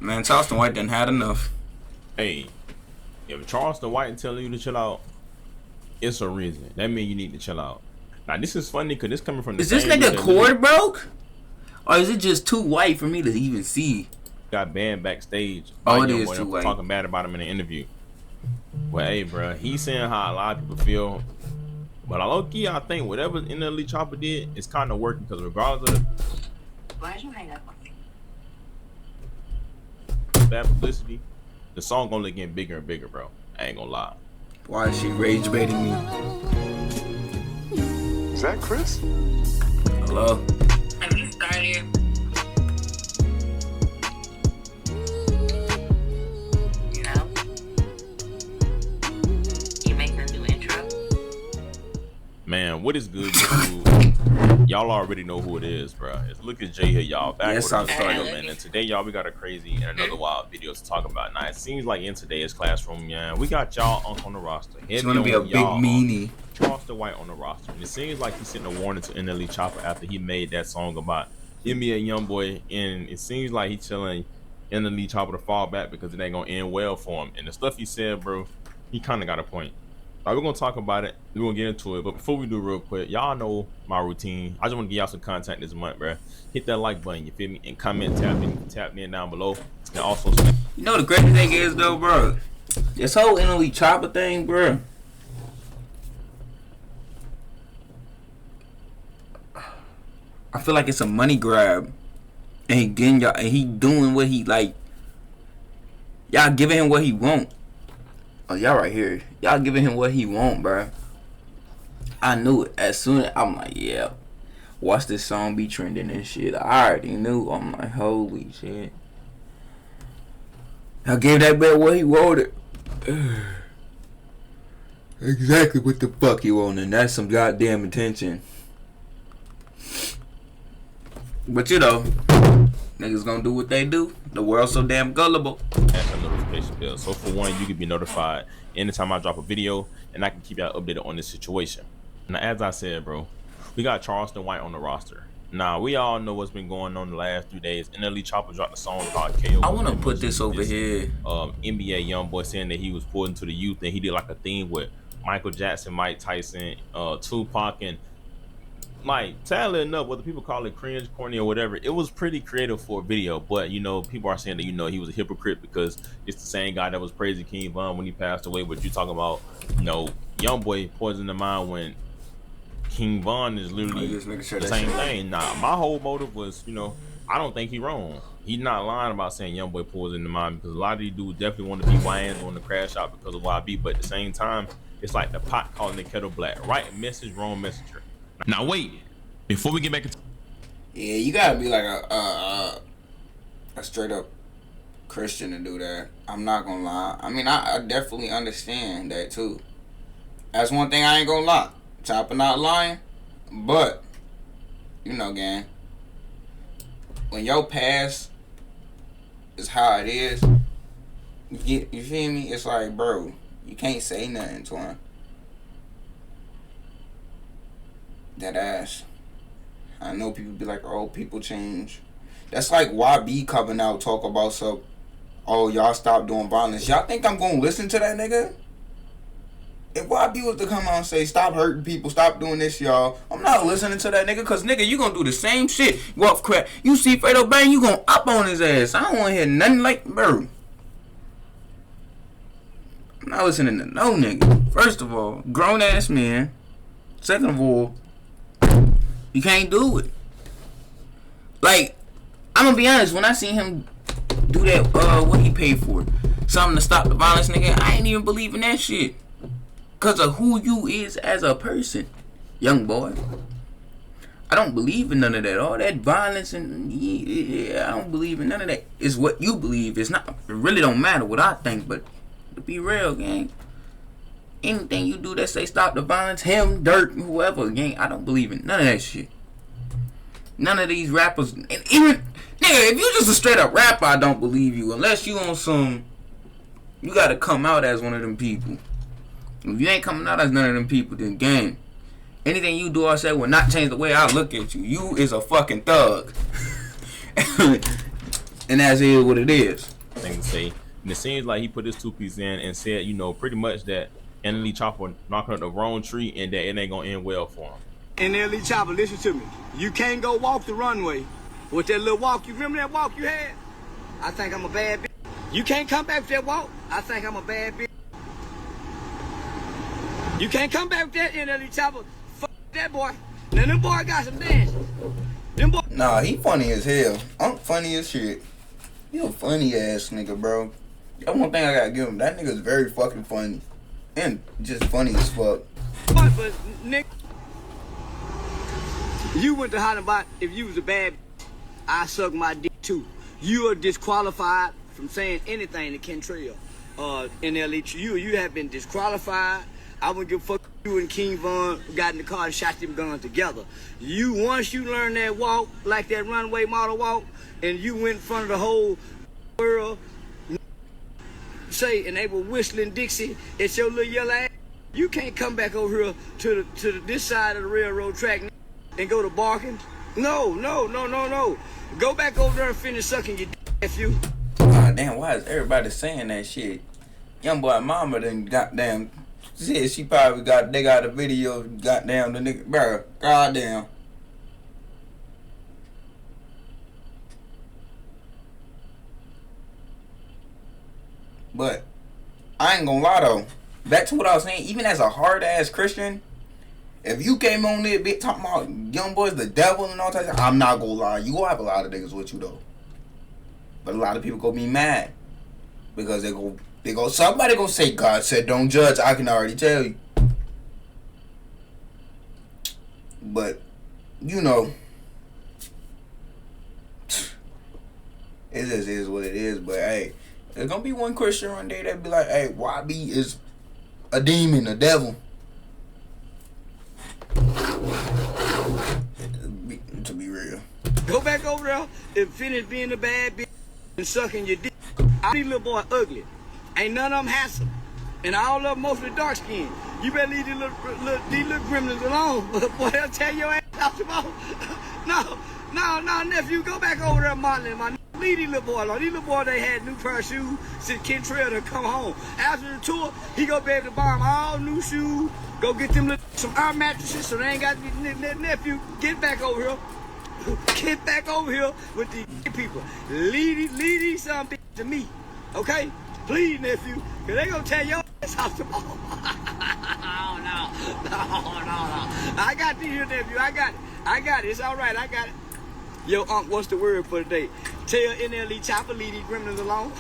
Man, Charleston White done had enough. Hey, if Charleston White telling you to chill out, it's a reason. That means you need to chill out. Now this is funny because this coming from the Is this nigga cord broke? Or is it just too white for me to even see? Got banned backstage. Oh, it is too white. Talking bad about him in an interview. Well, hey, bro, he's saying how a lot of people feel. But low-key, I think whatever NLE Choppa did is kind of working because regardless of Why'd you hang up on me? bad publicity, the song only getting bigger and bigger, bro. I ain't gonna lie. Why is she rage baiting me? Is that Chris? Hello? Have you started? No. You make a new intro? Man, what is good? Y'all already know who it is, bro. It's Look at Jay here, y'all. Back Yes, with I'm the sorry. video, man. And today, y'all, we got a crazy and another wild video to talk about. Now, it seems like in today's classroom, yeah, we got y'all on the roster. It's gonna be a big meanie. Charleston White on the roster. And it seems like he's sending a warning to NLE Choppa after he made that song about NBA YoungBoy. And it seems like he's telling NLE Choppa to fall back because it ain't gonna end well for him. And the stuff he said, bro, he kind of got a point. We're gonna talk about it. We're gonna get into it, but before we do, real quick, y'all know my routine. I just want to give y'all some content this month, bro. Hit that like button, you feel me, and comment, tap in down below, and also. You know the crazy thing is though, bro. This whole NLE Choppa thing, bro. I feel like it's a money grab, and he getting y'all, and he doing what he like. Y'all giving him what he want. Oh, y'all right here. Y'all giving him what he want, bro. I knew it. As soon as I'm like, yeah. Watch this song be trending and shit. I already knew. I'm like, holy shit. I gave that man what he wanted. Exactly what the fuck he wanted. And that's some goddamn attention. But you know, niggas gonna do what they do. The world's so damn gullible. That's a notification bell. So for one, you can be notified anytime I drop a video, and I can keep y'all updated on this situation. Now, as I said, bro, we got Charleston White on the roster. Now, we all know what's been going on the last 3 days. NLE Choppa dropped a song called KO. I want to put this over here. NBA YoungBoy saying that he was pulled into the youth, and he did like a theme with Michael Jackson, Mike Tyson, Tupac, and like, sadly enough, whether people call it cringe, corny, or whatever, it was pretty creative for a video. But you know, people are saying that he was a hypocrite because it's the same guy that was praising King Von when he passed away. But you talking about, YoungBoy poisoning the mind when King Von is literally the same thing. Nah, my whole motive was, I don't think he wrong. He's not lying about saying YoungBoy poisoning the mind, because a lot of these dudes definitely want to be YNs on the crash out because of YB. But at the same time, it's like the pot calling the kettle black. Right message, wrong messenger. Now wait, before we get back into yeah, you gotta be like a straight up Christian to do that. I'm not gonna lie. I mean, I definitely understand that too. That's one thing I ain't gonna lie. Choppa not lying, but gang, when your past is how it is, you feel me? It's like, bro, you can't say nothing to him. That ass. I know people be like, oh, people change. That's like YB coming out talk about some, oh, y'all stop doing violence. Y'all think I'm gonna listen to that nigga? If YB was to come out and say, stop hurting people, stop doing this, y'all, I'm not listening to that nigga, cause nigga, you gonna do the same shit. Go up crap. You see Fredo Bang, you gonna up on his ass. I don't wanna hear nothing like, bro. I'm not listening to no nigga. First of all, grown ass man. Second of all, you can't do it. Like, I'm gonna be honest, when I seen him do that, what he paid for, something to stop the violence, nigga, I ain't even believe in that shit. Cause of who you is as a person, young boy. I don't believe in none of that. All that violence and I don't believe in none of that. It's what you believe. It's not. It really don't matter what I think. But to be real, gang, anything you do that say stop the violence, him, Dirt, whoever, gang, I don't believe in none of that shit. None of these rappers, and even, nigga, if you just a straight up rapper, I don't believe you. Unless you on some, you gotta come out as one of them people. If you ain't coming out as none of them people, then gang, anything you do or say will not change the way I look at you. You is a fucking thug. And that's what it is. Thing to say. And it seems like he put his 2-piece in and said, you know, pretty much that NLE Choppa knocking up the wrong tree and that it ain't gonna end well for him. NLE Choppa, listen to me. You can't go walk the runway with that little walk. You remember that walk you had? I think I'm a bad bitch. You can't come back with that walk. I think I'm a bad bitch. You can't come back with that NLE Choppa. Fuck that boy. Now them boy got some dance. Them boy. Nah, he funny as hell. I'm funny as shit. He a funny ass nigga, bro. That's one thing I gotta give him. That nigga's very fucking funny. And just funny as fuck. But Nick, you went to holler about if you was a bad bitch, I suck my dick too. You are disqualified from saying anything to Kentrell. NLE, you have been disqualified. I wouldn't give a fuck if you and King Von got in the car and shot them guns together. Once you learn that walk, like that runway model walk, and you went in front of the whole world, say, and they were whistling Dixie, it's your little yellow ass. You can't come back over here to this side of the railroad track and go to barking. No. Go back over there and finish sucking your dick, you. God damn, why is everybody saying that shit? Young boy mama done goddamn said she probably they got a video goddamn the nigga, bro. Goddamn. But I ain't gonna lie though. Back to what I was saying, even as a hard ass Christian, if you came on there bit talking about young boys, the devil and all that, I'm not gonna lie. You gonna have a lot of niggas with you though. But a lot of people gonna be mad. Because somebody gonna say God said don't judge. I can already tell you. But you know, it just is what it is. But hey, there's gonna be one Christian one day that be like, hey, YB is a demon, a devil. To be real. Go back over there and finish being a bad bitch and sucking your dick. All these little boys ugly. Ain't none of them handsome. And all of them mostly dark skinned. You better leave these little gremlins alone. Boy, they'll tear your ass out tomorrow. No, nephew, go back over there, Martin. Leave these little boys alone. These little boys, they had new pair of shoes since Kentrell to come home. After the tour, he gonna be able to buy them all new shoes. Go get them some air mattresses so they ain't got to be nephew. Get back over here. Get back over here with these people. Leave these some bitches to me. Okay? Please, nephew. Cause they gonna tear your ass out tomorrow. No. I got these here, nephew. I got it. It's all right. I got it. Yo, Unc, what's the word for today? Tell NLE Choppa, leave these gremlins alone.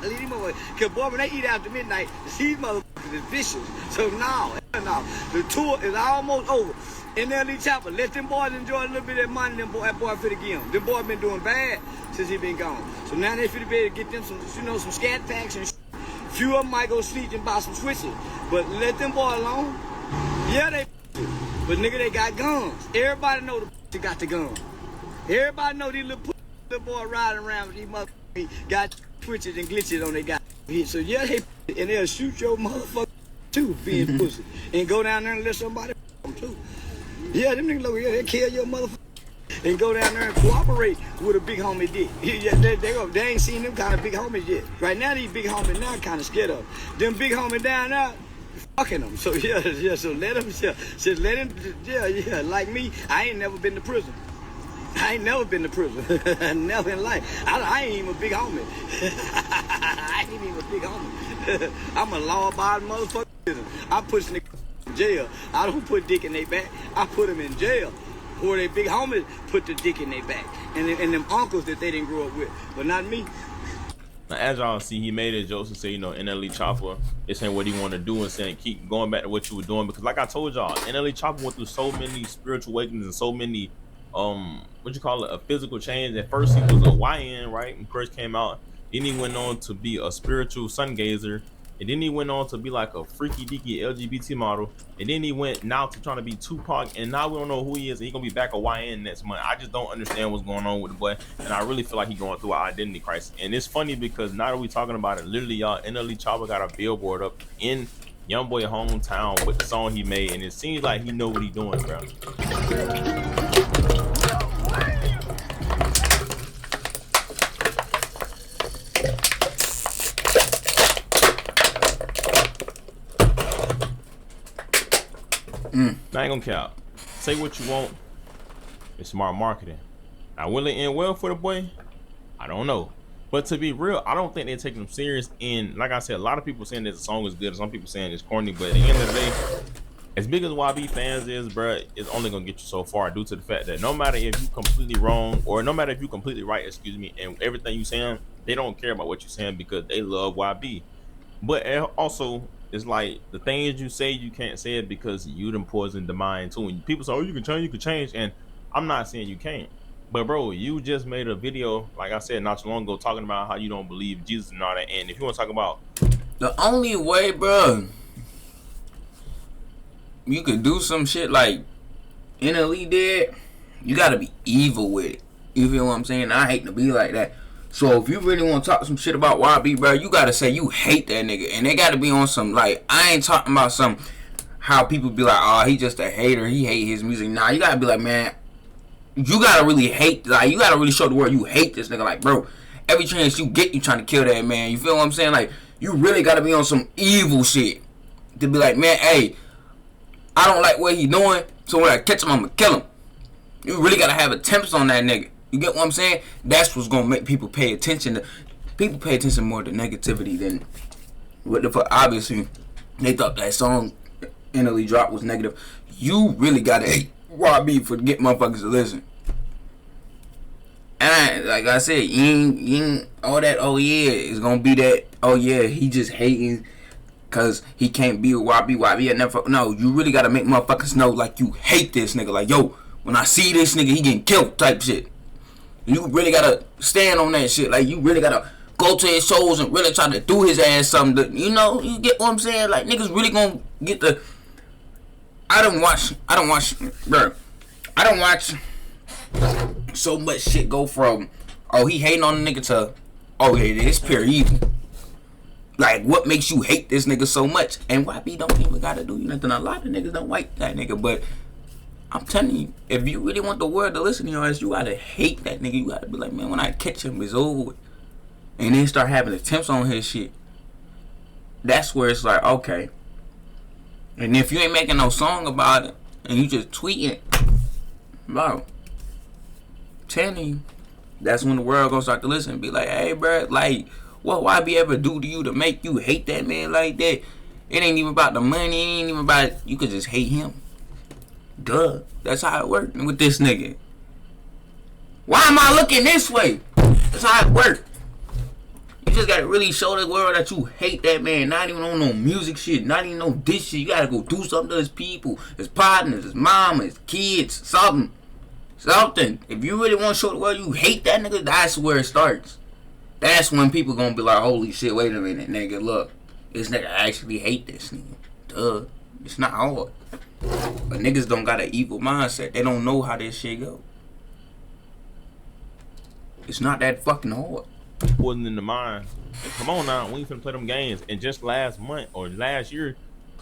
Leave them away. Cause boy, when they eat after midnight, these motherfuckers is vicious. So no. The tour is almost over. NLE Choppa, let them boys enjoy a little bit of that money that boy finna give them. Them boys been doing bad since he been gone. So now they finna be able to get them some scat packs and few of them might go sleep and buy some switches. But let them boys alone. Yeah, they but nigga, they got guns. Everybody know the got the gun. Everybody know these little boys riding around with these motherfuckers got twitches and glitches on their guy. So yeah, and they'll shoot your motherfucker too, being pussy. And go down there and let somebody them too. Yeah, them niggas over here, they kill your motherfucker and go down there and cooperate with a big homie dick. Yeah, they ain't seen them kind of big homies yet. Right now, these big homies now kind of scared of them big homies down there. Fucking them. So yeah, so let them, just let him, yeah, like me, I ain't never been to prison. I ain't never been to prison. Never in life. I ain't even a big homie. I ain't even a big homie. I'm a law-abiding motherfucker. I put niggas in jail. I don't put dick in their back. I put them in jail. Or they big homies put the dick in their back. And them uncles that they didn't grow up with. But not me. Now, as y'all see, he made a joke to say, you know, NLE Choppa is saying what he want to do and saying keep going back to what you were doing. Because like I told y'all, NLE Choppa went through so many spiritual awakenings and so many what you call it, a physical change. At first he was a YN, right, when first came out. Then he went on to be a spiritual sun gazer, and then he went on to be like a freaky deaky LGBT model, and then he went now to trying to be Tupac, and now we don't know who he is, and he's gonna be back a YN next month. I just don't understand what's going on with the boy, and I really feel like he's going through an identity crisis. And it's funny because now that we talking about it, literally y'all, NLE Choppa got a billboard up in YoungBoy hometown with the song he made, and it seems like he know what he's doing, bro. I ain't gonna cap. Say what you want. It's smart marketing. Now, will it end well for the boy? I don't know. But to be real, I don't think they're taking him serious. And like I said, a lot of people saying that the song is good, and some people saying it's corny. But at the end of the day, as big as YB fans is, bruh, it's only gonna get you so far due to the fact that no matter if you completely wrong or no matter if you completely right, and everything you saying, they don't care about what you're saying because they love YB. But also, it's like the things you say, you can't say it because you done poisoned the mind too. And people say, oh, you can change. And I'm not saying you can't. But bro, you just made a video, like I said not too long ago, talking about how you don't believe in Jesus and all that. And if you want to talk about the only way, bro, you could do some shit like NLE did, you gotta be evil with it. You feel what I'm saying? I hate to be like that. So if you really want to talk some shit about YB, bro, you gotta say you hate that nigga, and they gotta be on some like I ain't talking about some how people be like, oh, he just a hater, he hate his music. Nah, you gotta be like, man, you gotta really hate, like you gotta really show the world you hate this nigga. Like, bro, every chance you get, you trying to kill that man. You feel what I'm saying? Like, you really gotta be on some evil shit to be like, man, hey, I don't like what he doing, so when I catch him, I'ma kill him. You really gotta have attempts on that nigga. You get what I'm saying? That's what's gonna make people pay attention to. People pay attention more to negativity than what the fuck. Obviously, they thought that song NLE drop was negative. You really gotta hate YB for get motherfuckers to listen. And like I said, you ain't all that. Oh yeah, it's gonna be that. Oh yeah, he just hating cause he can't be with YB. YB I never. No, you really gotta make motherfuckers know like you hate this nigga. Like, yo, when I see this nigga, he getting killed type shit. You really gotta stand on that shit. Like, you really gotta go to his shows and really try to do his ass something. You know, you get what I'm saying? Like, niggas really gonna get the. I don't watch, bro. I don't watch so much shit go from, oh, he hating on the nigga to, oh, yeah, it's pure evil. Like, what makes you hate this nigga so much? And YB don't even gotta do nothing. A lot of niggas don't like that nigga, but I'm telling you, if you really want the world to listen to your ass, you gotta hate that nigga. You gotta be like, man, when I catch him, it's over with. And then start having attempts on his shit. That's where it's like, okay. And if you ain't making no song about it, and you just tweeting, bro, telling you, that's when the world gonna start to listen and be like, hey, bro, like, what YB ever do to you to make you hate that man like that? It ain't even about the money, it ain't even about, you could just hate him. Duh. That's how it worked with this nigga. Why am I looking this way? That's how it worked. You just gotta really show the world that you hate that man. Not even on no music shit. Not even no diss shit. You gotta go do something to his people, his partners, his mama, his kids, something. Something. If you really want to show the world you hate that nigga, that's where it starts. That's when people gonna be like, holy shit, wait a minute, nigga, look. This nigga actually hate this nigga. Duh. It's not hard. But niggas don't got an evil mindset. They don't know how this shit go. It's not that fucking hard. Wasn't in the mind. And come on now, we ain't finna play them games. And just last month or last year,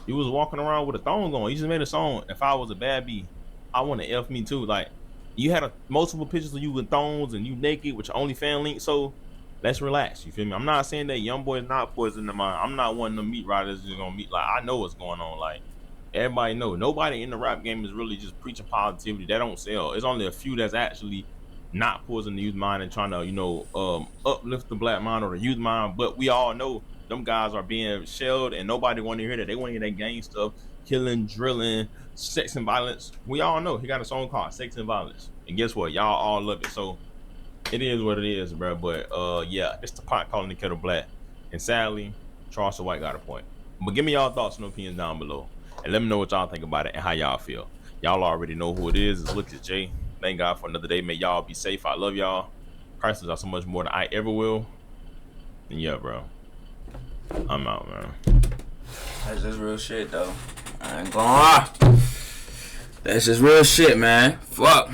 you was walking around with a thong on. You just made a song. If I was a bad bee, I want to F me too. Like, you had multiple pictures of you with thongs and you naked with your OnlyFans link. So let's relax. You feel me? I'm not saying that YoungBoy is not poisoning the mind. I'm not one of them meat riders just gonna meet. Like, I know what's going on. Like, everybody know. Nobody in the rap game is really just preaching positivity. That don't sell. It's only a few that's actually not poisoning the youth mind and trying to, you know, uplift the black mind or the youth mind. But we all know them guys are being shelled and nobody want to hear that. They want to hear that gang stuff, killing, drilling, sex and violence. We all know he got a song called Sex and Violence. And guess what? Y'all all love it. So it is what it is, bro. But yeah, it's the pot calling the kettle black. And sadly, Charleston White got a point. But give me y'all thoughts and opinions down below. And let me know what y'all think about it and how y'all feel. Y'all already know who it is. It's Look at Jay. Thank God for another day. May y'all be safe. I love y'all. Christ is so much more than I ever will. And yeah, bro. I'm out, man. That's just real shit, though. I ain't gonna lie. That's just real shit, man. Fuck.